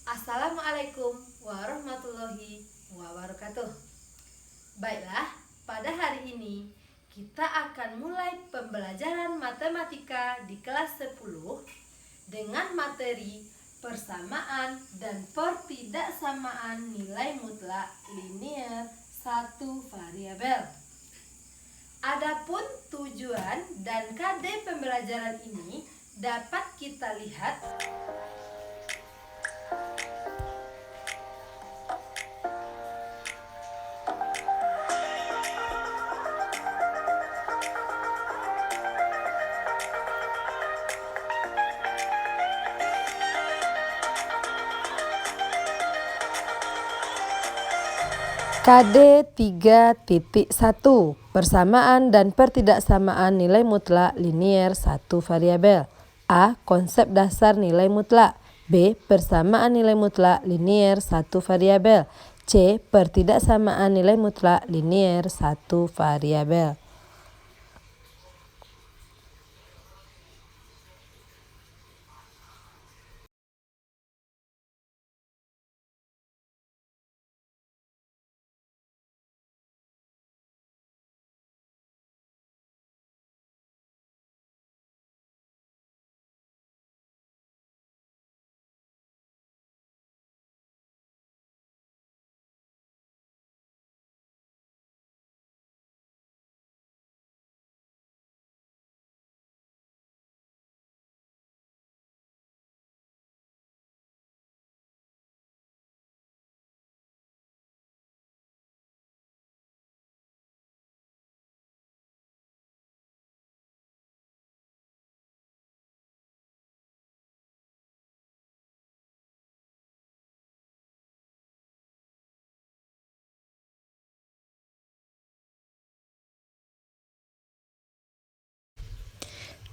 Assalamualaikum warahmatullahi wabarakatuh. Baiklah, pada hari ini kita akan mulai pembelajaran matematika di kelas 10 dengan materi persamaan dan pertidaksamaan nilai mutlak linier satu variabel. Adapun tujuan dan kade pembelajaran ini dapat kita lihat KD 3.1 Persamaan dan pertidaksamaan nilai mutlak linier satu variabel. A. Konsep dasar nilai mutlak. B. Persamaan nilai mutlak linier satu variabel. C. Pertidaksamaan nilai mutlak linier satu variabel.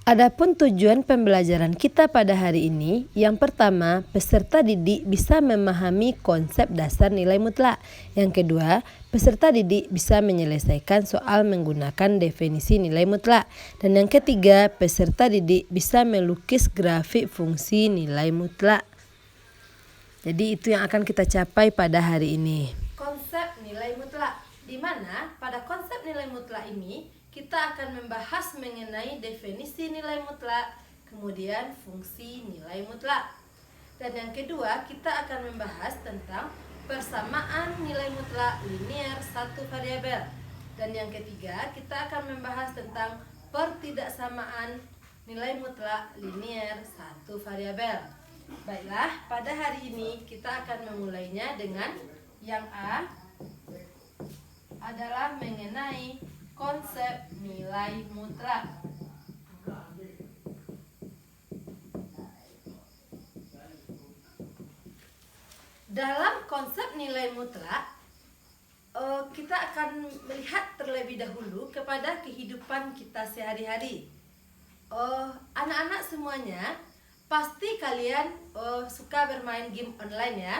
Adapun tujuan pembelajaran kita pada hari ini, yang pertama, peserta didik bisa memahami konsep dasar nilai mutlak. Yang kedua, peserta didik bisa menyelesaikan soal menggunakan definisi nilai mutlak. Dan yang ketiga, peserta didik bisa melukis grafik fungsi nilai mutlak. Jadi itu yang akan kita capai pada hari ini. Konsep nilai mutlak, di mana pada konsep nilai mutlak ini kita akan membahas mengenai definisi nilai mutlak, kemudian fungsi nilai mutlak. Dan yang kedua, kita akan membahas tentang persamaan nilai mutlak linier satu variabel. Dan yang ketiga, kita akan membahas tentang pertidaksamaan nilai mutlak linier satu variabel. Baiklah, pada hari ini kita akan memulainya dengan yang A adalah mengenai konsep nilai mutlak. Dalam konsep nilai mutlak, kita akan melihat terlebih dahulu kepada kehidupan kita sehari-hari. Anak-anak semuanya, pasti kalian suka bermain game online ya.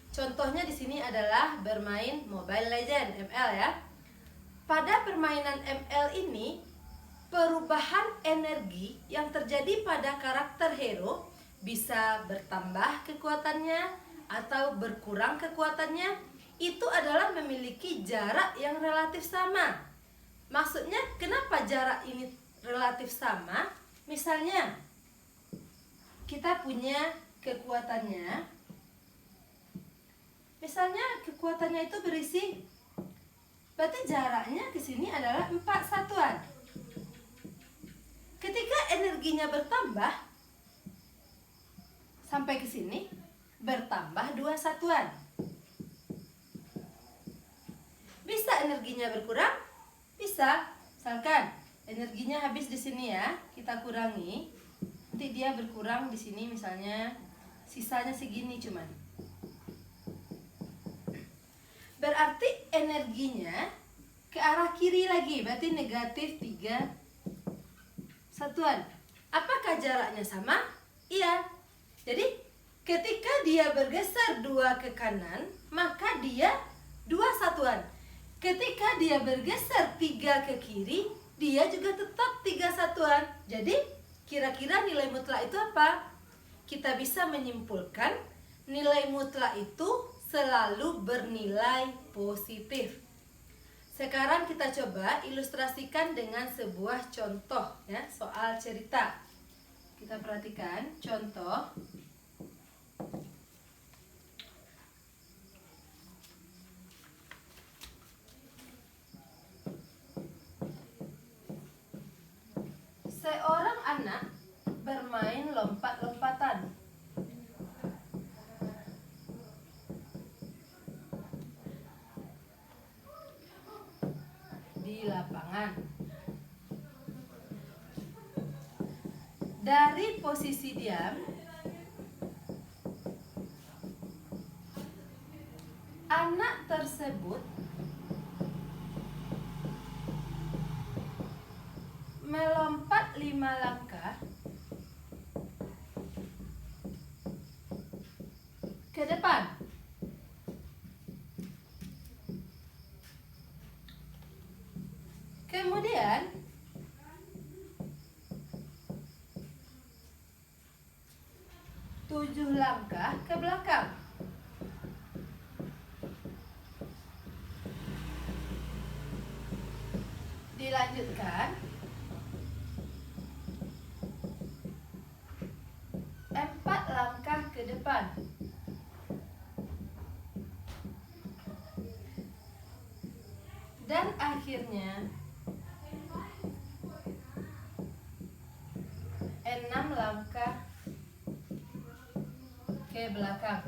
Contohnya di sini adalah bermain Mobile Legends (ML) ya. Pada permainan ML ini, perubahan energi yang terjadi pada karakter hero bisa bertambah kekuatannya atau berkurang kekuatannya. Itu adalah memiliki jarak yang relatif sama. Maksudnya kenapa jarak ini relatif sama? Misalnya, kita punya kekuatannya. Misalnya kekuatannya itu berisi, berarti jaraknya ke sini adalah 4 satuan. Ketika energinya bertambah sampai ke sini, bertambah 2 satuan. Bisa energinya berkurang? Bisa. Misalkan energinya habis di sini ya, kita kurangi. Nanti dia berkurang di sini misalnya sisanya segini cuman. Berarti energinya ke arah kiri lagi, berarti negatif 3 satuan. Apakah jaraknya sama? Iya. Jadi ketika dia bergeser 2 ke kanan, maka dia 2 satuan. Ketika dia bergeser 3 ke kiri, dia juga tetap 3 satuan. Jadi kira-kira nilai mutlak itu apa? Kita bisa menyimpulkan nilai mutlak itu selalu bernilai positif. Sekarang kita coba ilustrasikan dengan sebuah contoh ya, soal cerita. Kita perhatikan contoh. Seorang anak bermain lompat-lompatan. Di lapangan. Dari posisi diam, anak tersebut melompat 5 langkah ke depan. Kemudian tujuh langkah ke belakang. Dilanjutkan 4 langkah ke depan. Dan akhirnya 6 langkah ke belakang.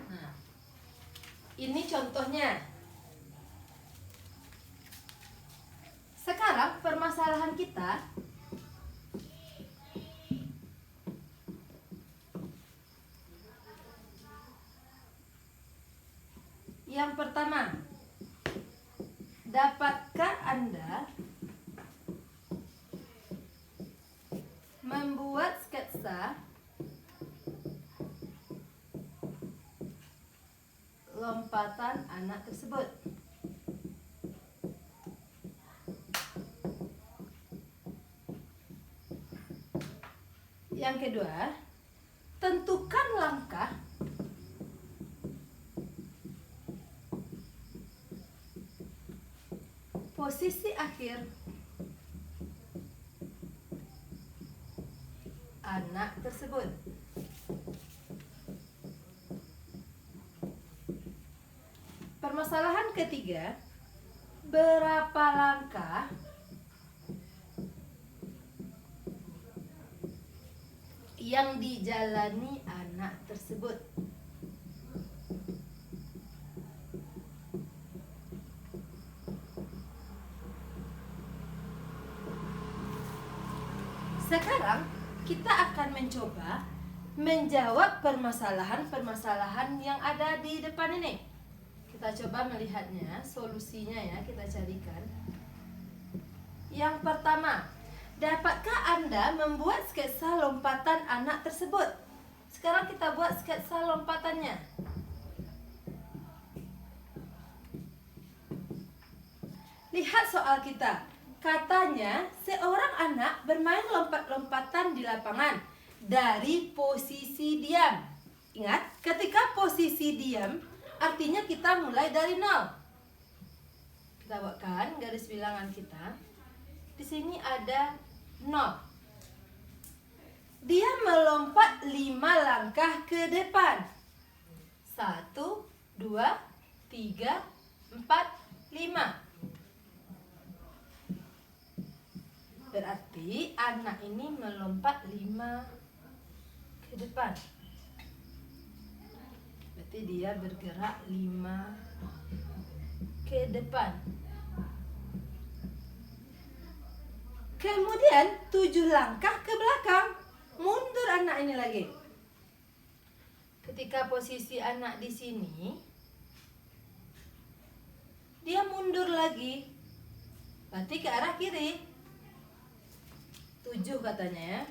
Nah, ini contohnya. Sekarang permasalahan kita yang pertama, dapatkah Anda membuat sketsa lompatan anak tersebut? Yang kedua, tentukan langkah posisi akhir anak tersebut. Permasalahan ketiga, berapa langkah yang dijalani anak tersebut? Sekarang kita akan mencoba menjawab permasalahan-permasalahan yang ada di depan ini. Kita coba melihatnya, solusinya ya, kita carikan. Yang pertama, dapatkah Anda membuat sketsa lompatan anak tersebut? Sekarang kita buat sketsa lompatannya. Lihat soal kita. Katanya, seorang anak bermain lompat-lompatan di lapangan dari posisi diam. Ingat, ketika posisi diam, artinya kita mulai dari 0. Kita buatkan garis bilangan kita. Di sini ada 0. Dia melompat 5 langkah ke depan. 1, 2, 3, 4, 5. Berarti anak ini melompat 5 ke depan. Berarti dia bergerak 5 ke depan. Kemudian 7 langkah ke belakang. Mundur anak ini lagi. Ketika posisi anak di sini, dia mundur lagi. Berarti ke arah kiri. 7 katanya ya.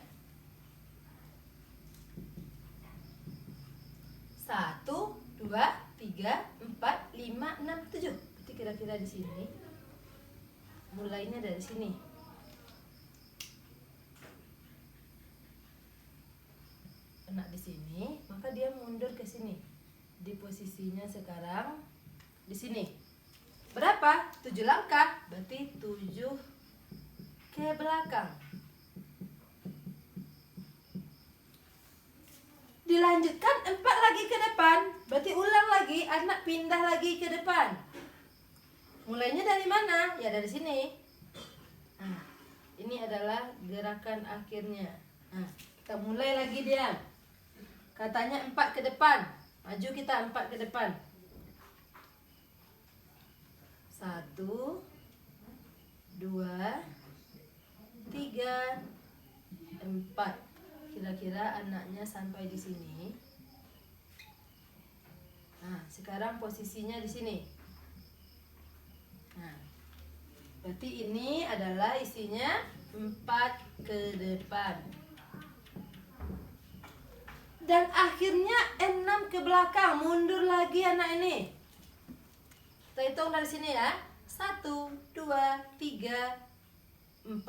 1, 2, 3, 4, 5, 6, 7. Berarti kira-kira di sini. Mulainya dari sini. anak di sini, maka dia mundur ke sini. Di posisinya sekarang di sini. Berapa? 7 langkah. Berarti 7 ke belakang. Dilanjutkan 4 lagi ke depan. Berarti ulang lagi, anak pindah lagi ke depan. Mulainya dari mana? Ya dari sini. Nah, ini adalah gerakan akhirnya. Nah, kita mulai lagi dia. Katanya 4 ke depan. Maju kita 4 ke depan. 1, 2, 3, 4. Kira-kira anaknya sampai di sini. Nah, sekarang posisinya di sini. Nah, berarti ini adalah isinya 4 ke depan. Dan akhirnya 6 ke belakang. Mundur lagi anak ini. Kita hitung dari sini ya. 1, 2, 3, 4,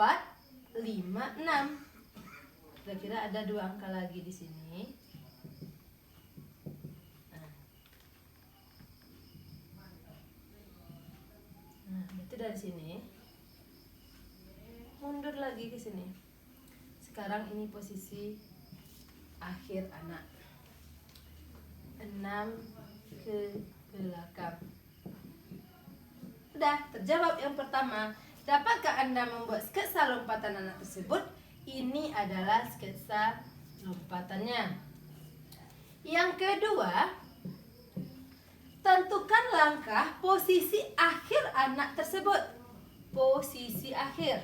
5, 6. Kira-kira ada 2 angka lagi di sini. Nah, berarti dari sini mundur lagi ke sini. Sekarang ini posisi akhir anak. 6 ke belakang. Sudah terjawab yang pertama. Dapatkah Anda membuat sketsa lompatan anak tersebut? Ini adalah sketsa lompatannya. Yang kedua, tentukan langkah posisi akhir anak tersebut. Posisi akhir.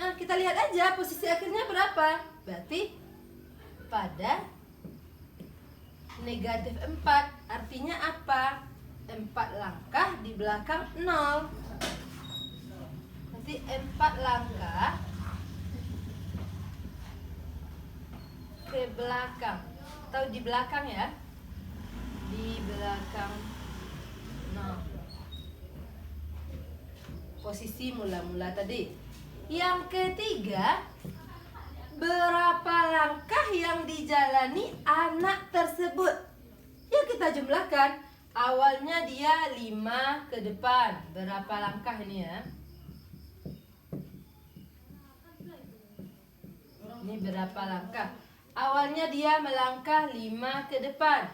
Nah, kita lihat aja posisi akhirnya berapa. Berarti pada negatif 4. Artinya apa? 4 langkah di belakang 0. Berarti 4 langkah ke belakang. Atau di belakang ya. Di belakang 0. Posisi mula-mula tadi. Yang ketiga, berapa langkah yang dijalani anak tersebut? Ya kita jumlahkan. Awalnya dia 5 ke depan. Berapa langkah ini ya? Ini berapa langkah? Awalnya dia melangkah 5 ke depan.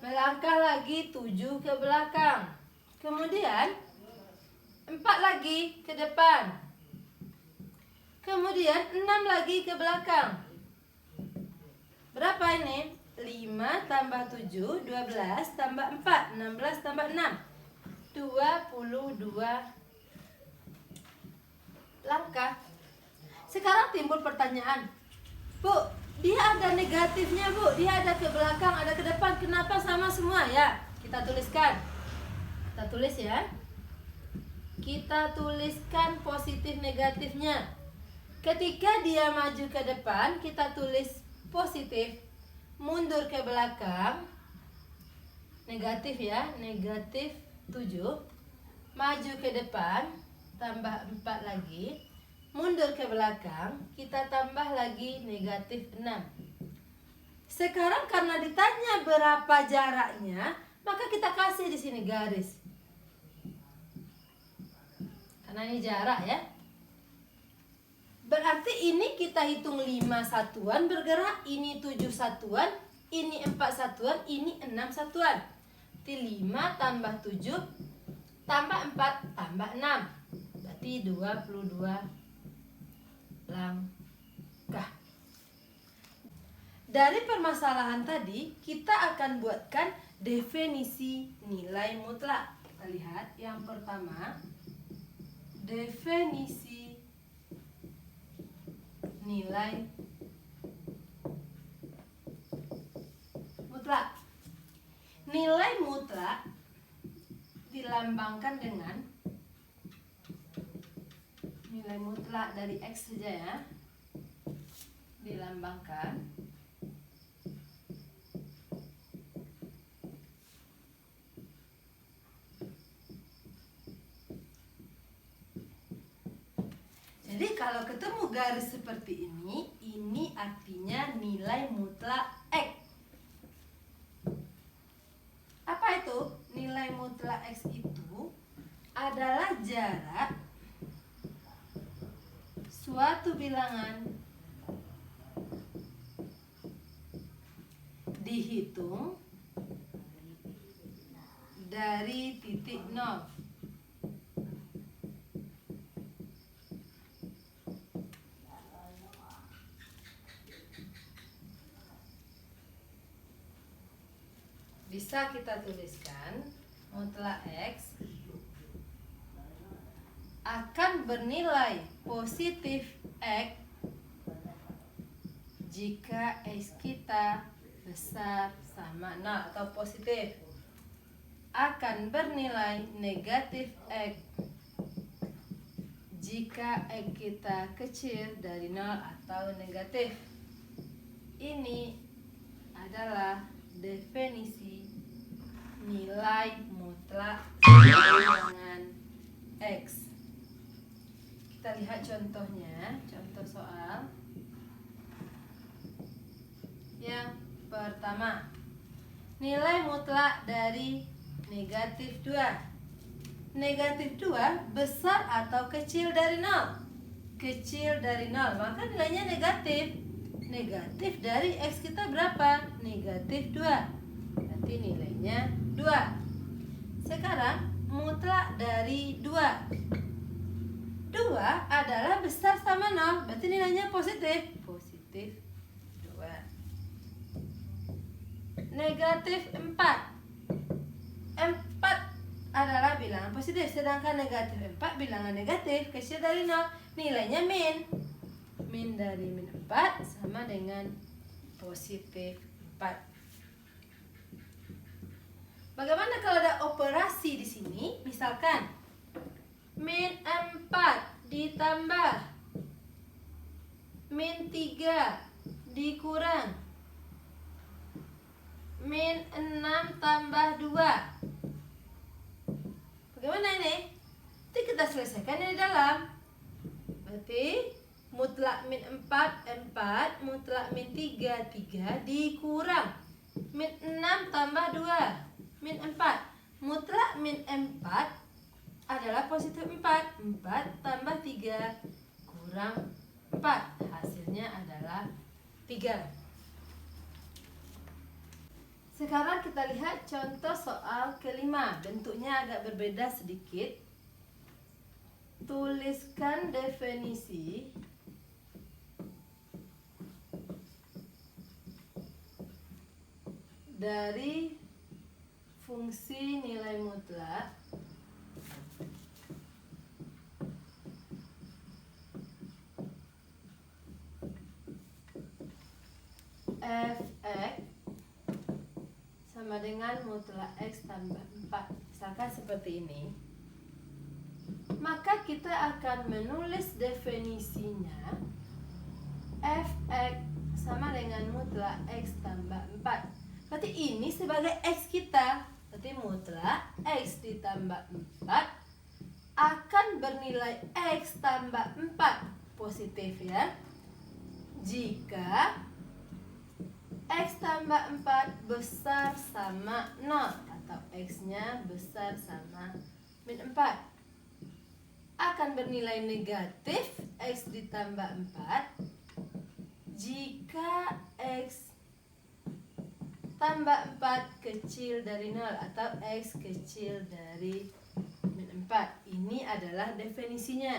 Melangkah lagi 7 ke belakang. Kemudian 4 lagi ke depan. Kemudian 6 lagi ke belakang. Berapa ini? 5 tambah 7, 12 tambah 4, 16 tambah 6, 22 langkah. Sekarang timbul pertanyaan, Bu, dia ada negatifnya Bu, dia ada ke belakang, ada ke depan, kenapa sama semua ya? Kita tuliskan. Kita tulis ya. Kita tuliskan positif negatifnya. Ketika dia maju ke depan, kita tulis positif. Mundur ke belakang, negatif ya, negatif 7. Maju ke depan, tambah 4 lagi. Mundur ke belakang, kita tambah lagi negatif 6. Sekarang karena ditanya berapa jaraknya, maka kita kasih di sini garis. Karena ini jarak ya. Berarti ini kita hitung 5 satuan bergerak, ini 7 satuan, ini 4 satuan, ini 6 satuan. Berarti 5 tambah 7 tambah 4 tambah 6. Berarti 22 langkah. Dari permasalahan tadi, kita akan buatkan definisi nilai mutlak. Kita lihat yang pertama, definisi nilai mutlak. Nilai mutlak dilambangkan dengan nilai mutlak dari X saja ya. Dilambangkan jadi kalau ketemu garis seperti ini artinya nilai mutlak X. Apa itu? Nilai mutlak X itu adalah jarak suatu bilangan dihitung dari titik nol. Bisa kita tuliskan mutlak X akan bernilai positif X jika X kita besar sama 0 atau positif, akan bernilai negatif X jika X kita kecil dari 0 atau negatif. Ini adalah definisi nilai mutlak bilangan X. Kita lihat contohnya, contoh soal yang pertama. Nilai mutlak dari negatif 2. Negatif 2 besar atau kecil dari 0? Kecil dari 0, maka nilainya negatif. Negatif dari X kita berapa? Negatif 2. Berarti nilainya 2. Sekarang mutlak dari 2. 2 adalah besar sama 0, berarti nilainya positif. Positif 2. Negatif 4. 4 adalah bilangan positif, sedangkan negatif 4 bilangan negatif, kecil dari 0, nilainya min. Min dari min 4 sama dengan positif 4. Bagaimana kalau ada operasi di sini? Misalkan min 4 ditambah min 3 dikurang min 6 tambah 2. Bagaimana ini? Nanti kita selesaikan di dalam. Berarti mutlak min 4, 4, mutlak min 3, 3 dikurang min 6 tambah 2, min 4. Mutlak min 4 adalah positif 4. 4 tambah 3 kurang 4. Hasilnya adalah 3. Sekarang kita lihat contoh soal kelima. Bentuknya agak berbeda sedikit. Tuliskan definisi dari fungsi nilai mutlak f(x) sama dengan mutlak x tambah 4. Misalkan seperti ini. Maka kita akan menulis definisinya f(x) sama dengan mutlak x tambah 4. Berarti ini sebagai x kita. Berarti mutlak x ditambah 4 akan bernilai x tambah 4 positif ya, jika x tambah 4 besar sama 0 atau x nya besar sama min 4. Akan bernilai negatif x ditambah 4 jika x tambah 4 kecil dari 0 atau x kecil dari min 4. Ini adalah definisinya.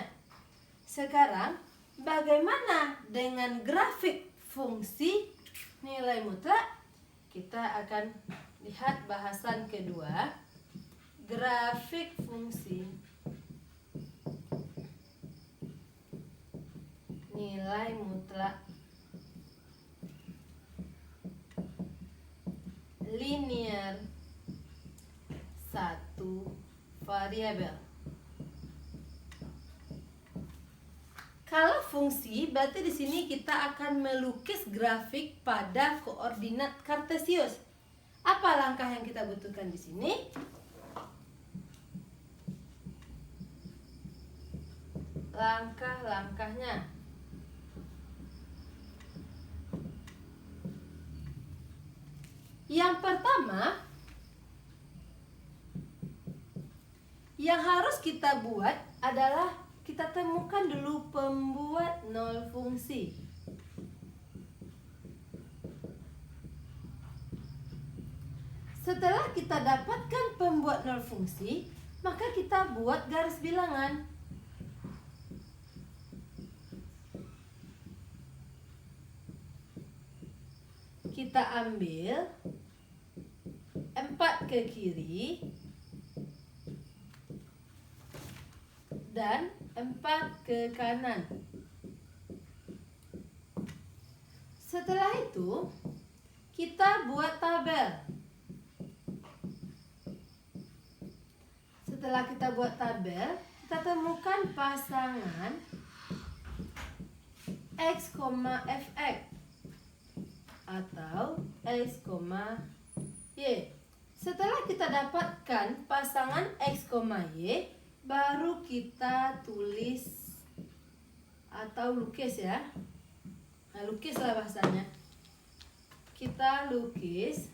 Sekarang bagaimana dengan grafik fungsi nilai mutlak? Kita akan lihat bahasan kedua, grafik fungsi nilai mutlak linear satu variabel. Kalau fungsi, berarti di sini kita akan melukis grafik pada koordinat kartesius. Apa langkah yang kita butuhkan di sini? langkah-langkahnya. Yang pertama, yang harus kita buat adalah kita temukan dulu pembuat nol fungsi. Setelah kita dapatkan pembuat nol fungsi, maka kita buat garis bilangan. Kita ambil 4 ke kiri dan 4 ke kanan. Setelah itu, kita buat tabel. Setelah kita buat tabel, kita temukan pasangan X, Fx atau X, Y. Setelah kita dapatkan pasangan X, Y, baru kita tulis atau lukis ya. Nah, lukislah bahasanya. Kita lukis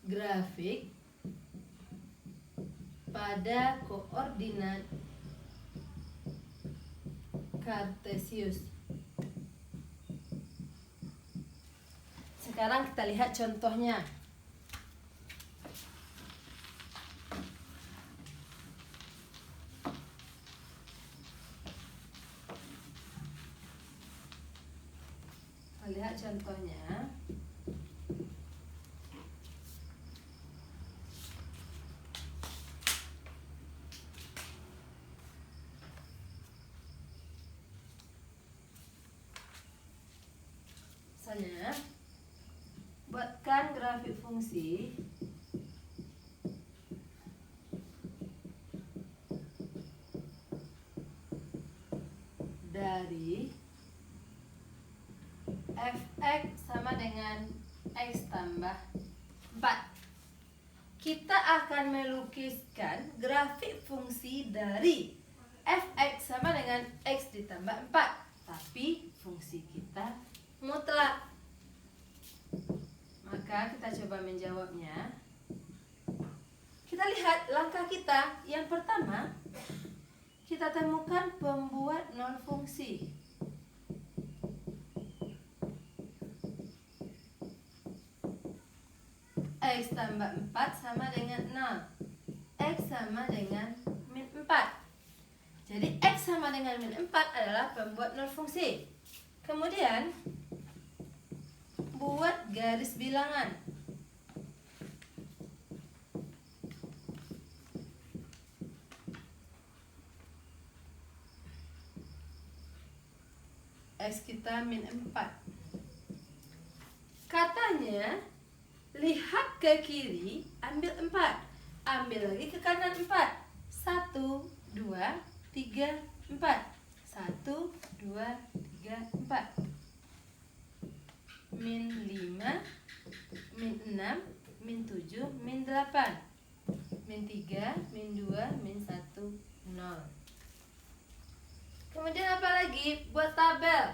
grafik pada koordinat Kartesius. Sekarang kita lihat contohnya. Kita lihat contohnya. Misalnya, buatkan grafik fungsi dari fx sama dengan x tambah 4. Kita akan melukiskan grafik fungsi dari fx sama dengan x ditambah 4, tapi fungsi kita mutlak. Maka kita coba menjawabnya. Kita lihat langkah kita. Yang pertama, kita temukan pembuat nol fungsi. X tambah 4 sama dengan 0. X sama dengan min 4. Jadi X sama dengan min 4 adalah pembuat nol fungsi. Kemudian buat garis bilangan. X kita min 4. Katanya, lihat ke kiri, ambil 4. Ambil lagi ke kanan 4. 1, 2, 3, 4. 1, 2, 3, 4. Min 5, min 6, min 7, min 8. Min 3, min 2, min 1, 0. Kemudian apa lagi? Buat tabel.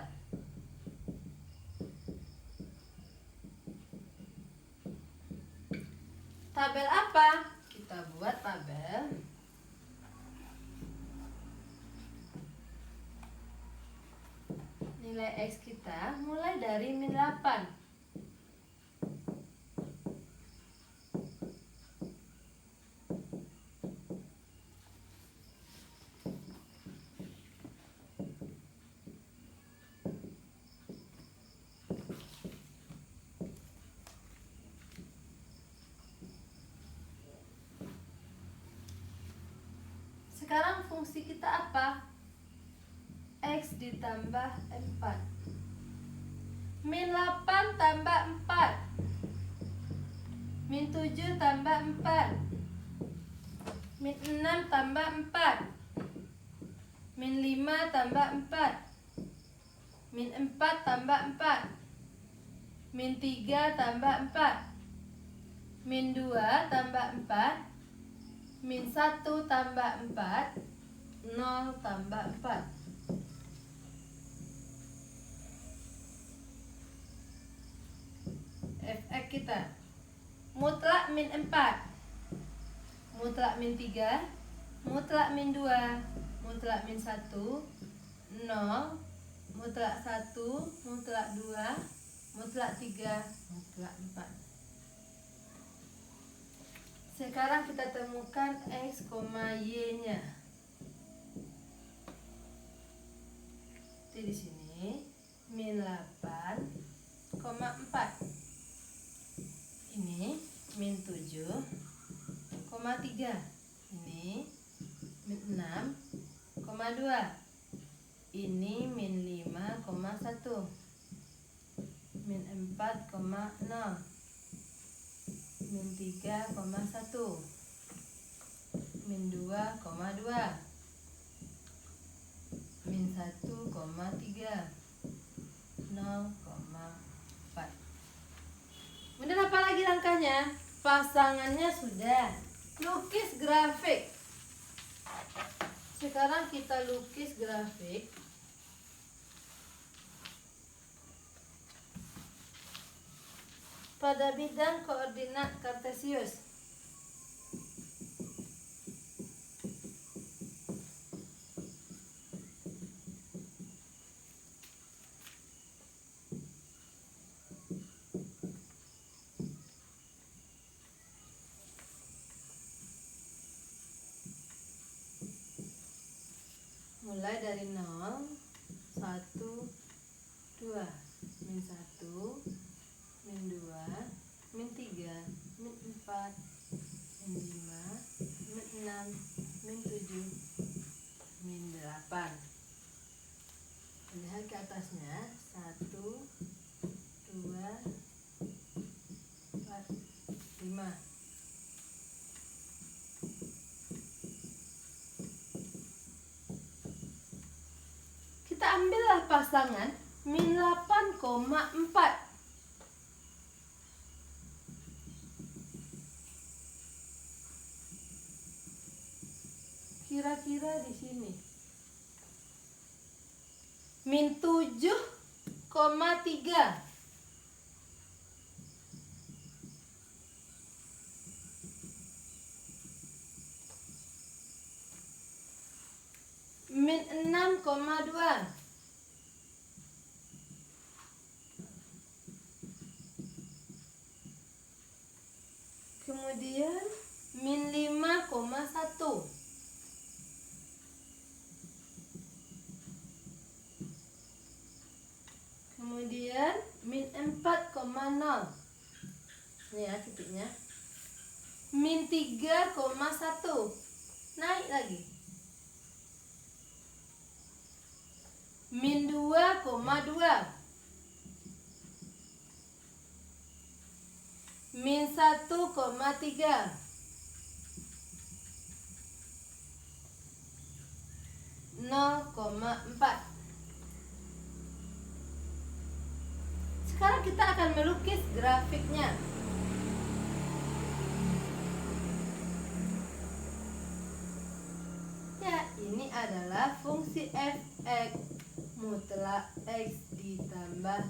Tabel apa? Kita buat tabel nilai X kita mulai dari min 8. Sekarang fungsi kita apa? X ditambah 4. Min 8 tambah 4. Min 7 tambah 4. Min 6 tambah 4. Min 5 tambah 4. Min 4 tambah 4. Min 3 tambah 4. Min 2 tambah 4. Min 1 tambah 4. 0 tambah 4. Fx kita mutlak min 4, mutlak min 3, mutlak min 2, mutlak min 1, 0, mutlak 1, mutlak 2, mutlak 3, mutlak 4. Sekarang kita temukan X, Y nya. Jadi di sini min 8,4. Ini min 7,3. Ini min 6,2. Ini min 5,1. Min 4,0. Min 3,1. Min 2,2. Min 1,3. 0,4. Kemudian apa lagi langkahnya? Pasangannya sudah. Lukis grafik. Sekarang kita lukis grafik. Pada bidang koordinat kartesius. Mulai dari 0, 1, 2, min 1, min 2, min 3, min 4, min 5, min 6, min 7, min 8. Lihat ke atasnya, 1, 2, 4, 5. Kita ambillah pasangan min 8,4. Kira-kira di sini. Min 7,3. Min 6,2. Kemudian min 5,1. Kemudian min 4,0. Ini ya titiknya. Min 3,1. Naik lagi. Min 2,2. Min 1,3. (0,4). Sekarang kita akan melukis grafiknya. Ya, ini adalah fungsi fx mutlak x ditambah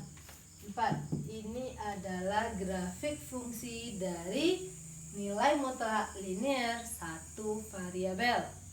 4. Ini adalah grafik fungsi dari nilai mutlak linear satu variabel.